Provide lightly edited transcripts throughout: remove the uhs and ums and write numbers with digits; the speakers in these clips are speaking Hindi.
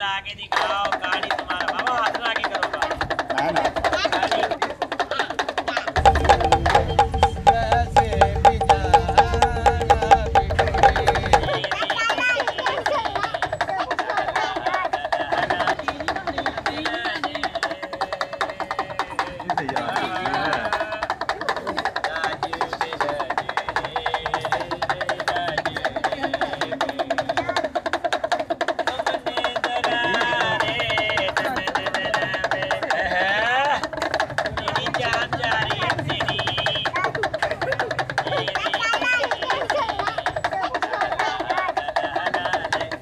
आगे दिखाओ गाड़ी तुम्हारा बाबा हाथ में आगे करो ना ना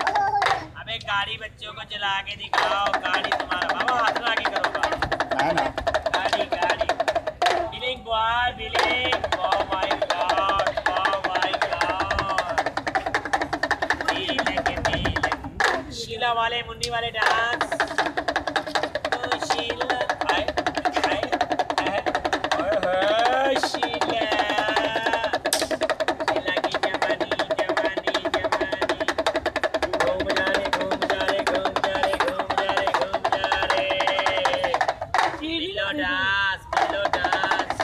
गाड़ी बच्चों को चला के दिखाओ गाड़ी तुम्हारा बाबा हाथ में आगे करो ना ना गाड़ी गाड़ी billing boy billing oh my god billing Sheela वाले मुन्नी वाले डांस तो शीला हाय हाय हाय शीला शीला की जवानी जवानी जवानी घूम जा रे घूम जा रे घूम जा रे घूम जा रे घूम जा रे बिलो डांस बिलो डांस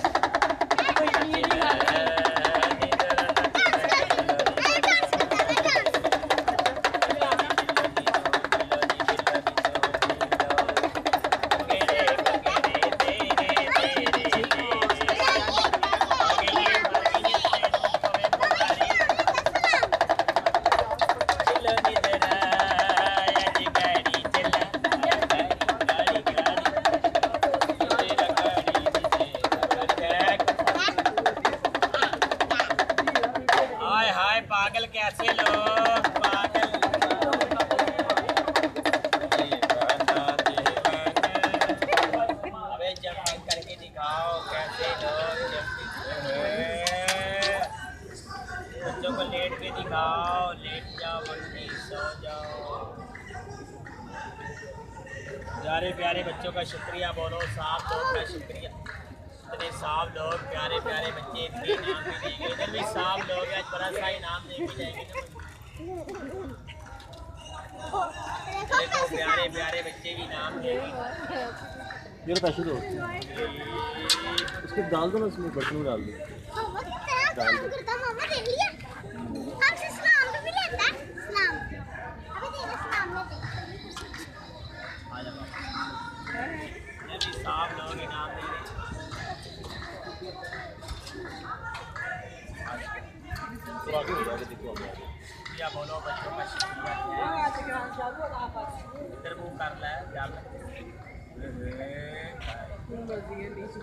पागल कैसे लोग पागल अबे जंपिंग करके दिखाओ कैसे लोग बच्चों को लेट के दिखाओ लेट जाओ बंटी सो जाओ प्यारे प्यारे बच्चों का शुक्रिया बोलो साफ लोग का शुक्रिया इतने साफ लोग प्यारे प्यारे बच्चे इतने इनाम भी देंगे इधर भी साफ लोग हैं बड़ा सा इनाम दे के जाएंगे देखो प्यारे प्यारे बच्चे भी इनाम देंगे मेरे पैसे दो उसको डाल दो ना उसमें बर्तन में डाल दो डाल दो साफ लोग इनाम देंगे या बोलो बच्चों का शुक्रिया इधर मुँह कर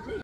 ला